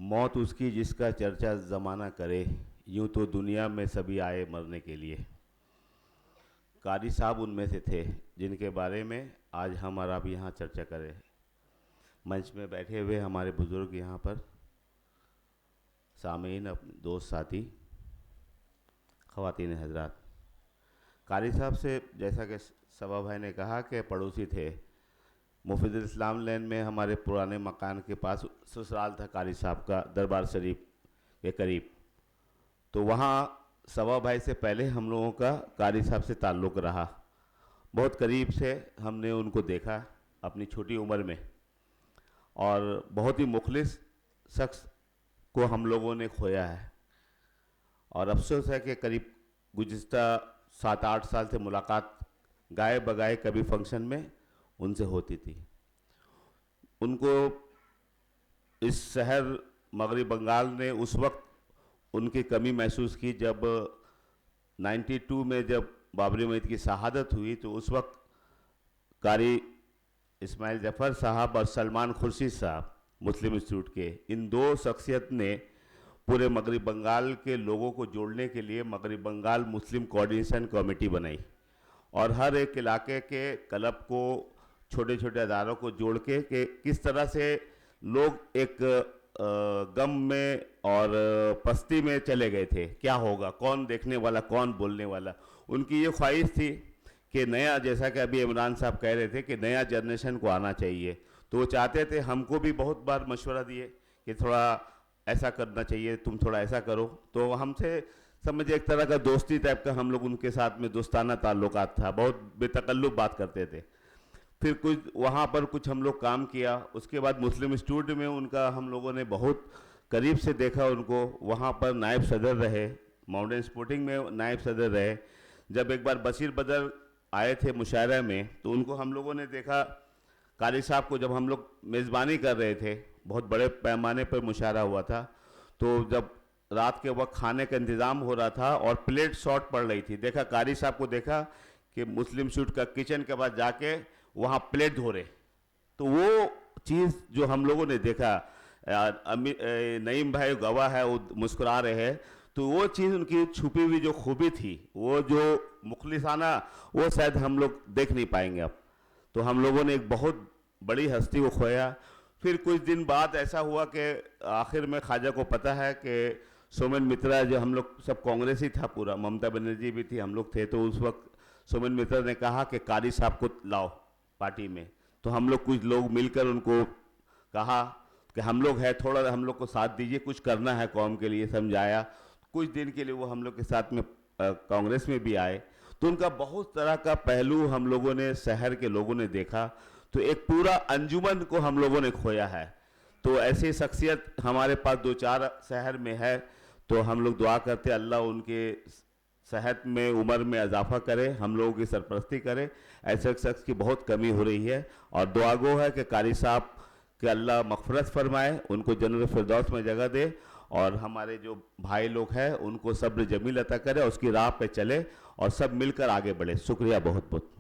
मौत उसकी जिसका चर्चा ज़माना करे, यूं तो दुनिया में सभी आए मरने के लिए। कारी साहब उनमें से थे जिनके बारे में आज हम और आप यहाँ चर्चा करें। मंच में बैठे हुए हमारे बुज़ुर्ग यहाँ पर, सामीन, अपने दोस्त साथी, ख़वातीन हज़रात, कारी साहब से जैसा कि सबा भाई ने कहा कि पड़ोसी थे। मुफीद इस्लाम लेन में हमारे पुराने मकान के पास ससुराल था कारी साहब का, दरबार शरीफ के करीब। तो वहाँ सबा भाई से पहले हम लोगों का कारी साहब से ताल्लुक़ रहा। बहुत करीब से हमने उनको देखा अपनी छोटी उम्र में, और बहुत ही मुखलिस शख्स को हम लोगों ने खोया है। और अफसोस है कि करीब गुज़िश्ता 7-8 साल से मुलाकात गाए बगाए कभी फंक्शन में उनसे होती थी। उनको इस शहर मगरबी बंगाल ने उस वक्त उनकी कमी महसूस की जब 92 में जब बाबरी मस्जिद की शहादत हुई, तो उस वक्त कारी इस्माइल जफ़र साहब और सलमान खुर्शीद साहब मुस्लिम इंस्टीट्यूट के, इन दो शख्सियत ने पूरे मगरबी बंगाल के लोगों को जोड़ने के लिए मगरबी बंगाल मुस्लिम कोऑर्डिनेशन कमेटी बनाई, और हर एक इलाके के क्लब को, छोटे छोटे अदारों को जोड़ के कि किस तरह से लोग एक गम में और पस्ती में चले गए थे, क्या होगा, कौन देखने वाला, कौन बोलने वाला। उनकी ये ख्वाहिश थी कि नया, जैसा कि अभी इमरान साहब कह रहे थे कि नया जनरेशन को आना चाहिए, तो वो चाहते थे, हमको भी बहुत बार मशवरा दिए कि थोड़ा ऐसा करना चाहिए, तुम थोड़ा ऐसा करो। तो हमसे समझे एक तरह का दोस्ती टाइप का, हम लोग उनके साथ में दोस्ताना ताल्लुकात था, बहुत बेतकल्लुफ़ बात करते थे। फिर कुछ वहाँ पर कुछ हम लोग काम किया। उसके बाद मुस्लिम इंस्टीट्यूट में उनका हम लोगों ने बहुत करीब से देखा उनको। वहाँ पर नायब सदर रहे, माउंटेन स्पोर्टिंग में नायब सदर रहे। जब एक बार बशीर बदर आए थे मुशायरा में, तो उनको हम लोगों ने देखा, कारी साहब को, जब हम लोग मेज़बानी कर रहे थे, बहुत बड़े पैमाने पर मुशायरा हुआ था, तो जब रात के वक्त खाने का इंतज़ाम हो रहा था और प्लेट शॉर्ट पड़ रही थी, देखा कारी साहब को देखा कि मुस्लिम इंस्टीट्यूट का किचन के पास जाके वहाँ प्लेट धो रहे। तो वो चीज़ जो हम लोगों ने देखा, नईम भाई गवाह है, वो मुस्कुरा रहे हैं, तो वो चीज़ उनकी छुपी हुई जो खूबी थी, वो जो मुखलिसाना, वो शायद हम लोग देख नहीं पाएंगे अब। तो हम लोगों ने एक बहुत बड़ी हस्ती को खोया। फिर कुछ दिन बाद ऐसा हुआ कि आखिर में ख्वाजा को पता है कि सोमेन मित्रा, जो हम लोग सब कांग्रेस ही था पूरा, ममता बनर्जी भी थी, हम लोग थे, तो उस वक्त सोमेन मित्रा ने कहा कि कारी साहब को लाओ पार्टी में। तो हम लोग कुछ लोग मिलकर उनको कहा कि हम लोग हैं, थोड़ा हम लोग को साथ दीजिए, कुछ करना है कौम के लिए, समझाया। कुछ दिन के लिए वो हम लोग के साथ में कांग्रेस में भी आए। तो उनका बहुत तरह का पहलू हम लोगों ने, शहर के लोगों ने देखा। तो एक पूरा अंजुमन को हम लोगों ने खोया है। तो ऐसी शख्सियत हमारे पास 2-4 शहर में है। तो हम लोग दुआ करते अल्लाह उनके सेहत में, उम्र में इजाफा करे, हम लोगों की सरपरस्ती करे। ऐसे शख्स की बहुत कमी हो रही है, और दुआ गो है कि कारी साहब के अल्लाह मग़फ़िरत फरमाए, उनको जन्नत फ़िरदौस में जगह दे, और हमारे जो भाई लोग हैं उनको सब्र जमील अता करे, उसकी राह पे चले और सब मिलकर आगे बढ़े। शुक्रिया बहुत बहुत।